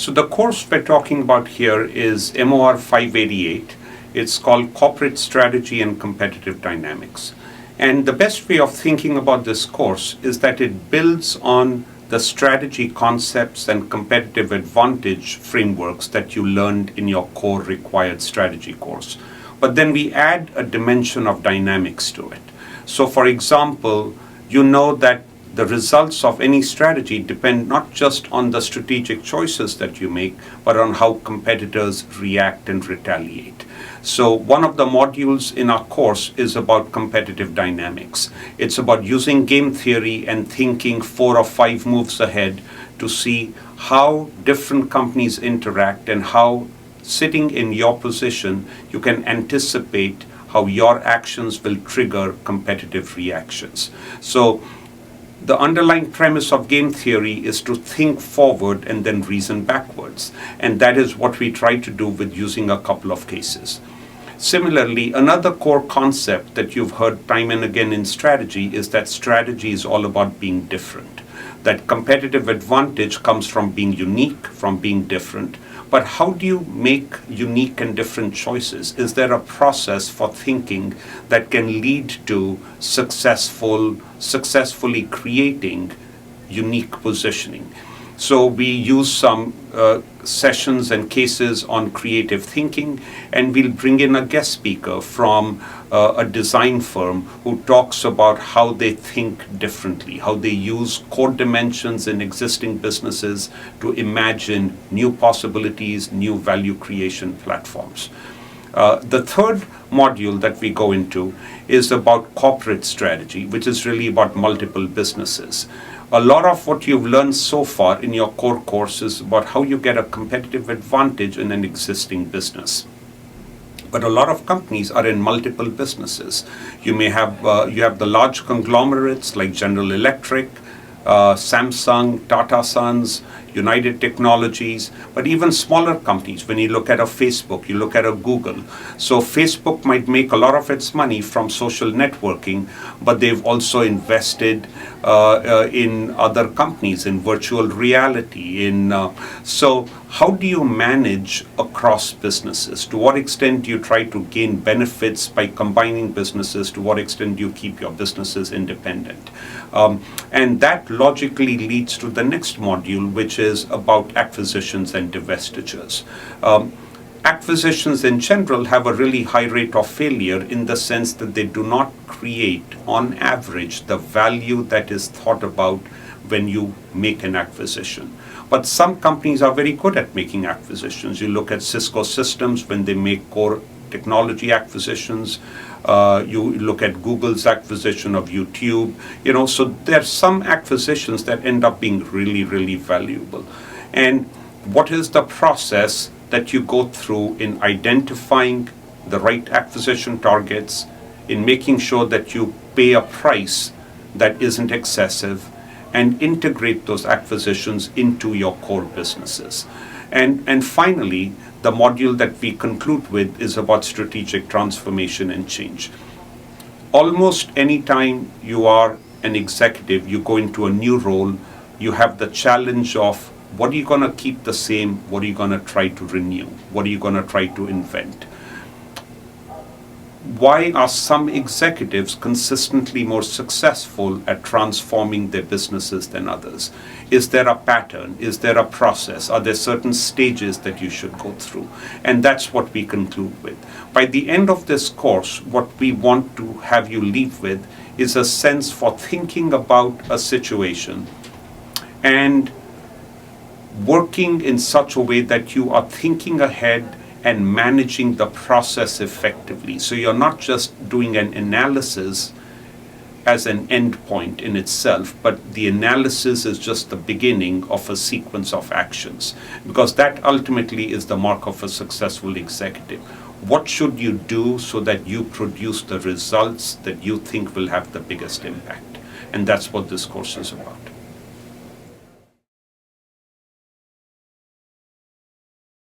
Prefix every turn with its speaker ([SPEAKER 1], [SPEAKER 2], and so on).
[SPEAKER 1] So the course we're talking about here is MOR 588. It's called Corporate Strategy and Competitive Dynamics. And the best way of thinking about this course is that it builds on the strategy concepts and competitive advantage frameworks that you learned in your core required strategy course. But then we add a dimension of dynamics to it. So for example, you know that the results of any strategy depend not just on the strategic choices that you make, but on how competitors react and retaliate. So one of the modules in our course is about competitive dynamics. It's about using game theory and thinking 4 or 5 moves ahead to see how different companies interact and how, sitting in your position, you can anticipate how your actions will trigger competitive reactions. So the underlying premise of game theory is to think forward and then reason backwards. And that is what we try to do with using a couple of cases. Similarly, another core concept that you've heard time and again in strategy is that strategy is all about being different. That competitive advantage comes from being unique, from being different. But how do you make unique and different choices? Is there a process for thinking that can lead to successfully creating unique positioning? So we use some sessions and cases on creative thinking, and we'll bring in a guest speaker from a design firm who talks about how they think differently, how they use core dimensions in existing businesses to imagine new possibilities, new value creation platforms. The third module that we go into is about corporate strategy, which is really about multiple businesses. A lot of what you've learned so far in your core course is about how you get a competitive advantage in an existing business. But a lot of companies are in multiple businesses. You may have you have the large conglomerates like General Electric, Samsung, Tata Sons, United Technologies, but even smaller companies. When you look at a Facebook, you look at a Google. So Facebook might make a lot of its money from social networking, but they've also invested in other companies, in virtual reality. So how do you manage across businesses? To what extent do you try to gain benefits by combining businesses? To what extent do you keep your businesses independent? And that logically leads to the next module, which is about acquisitions and divestitures. Acquisitions in general have a really high rate of failure in the sense that they do not create, on average, the value that is thought about when you make an acquisition. But some companies are very good at making acquisitions. You look at Cisco Systems when they make core technology acquisitions. You look at Google's acquisition of YouTube. So there are some acquisitions that end up being really, really valuable. And what is the process that you go through in identifying the right acquisition targets, in making sure that you pay a price that isn't excessive, and integrate those acquisitions into your core businesses? And finally, the module that we conclude with is about strategic transformation and change. Almost any time you are an executive, you go into a new role, you have the challenge of what are you going to keep the same, what are you going to try to renew, what are you going to try to invent. Why are some executives consistently more successful at transforming their businesses than others? Is there a pattern? Is there a process? Are there certain stages that you should go through? And that's what we conclude with. By the end of this course, what we want to have you leave with is a sense for thinking about a situation and working in such a way that you are thinking ahead and managing the process effectively. So you're not just doing an analysis as an end point in itself, but the analysis is just the beginning of a sequence of actions, because that ultimately is the mark of a successful executive. What should you do so that you produce the results that you think will have the biggest impact? And that's what this course is about.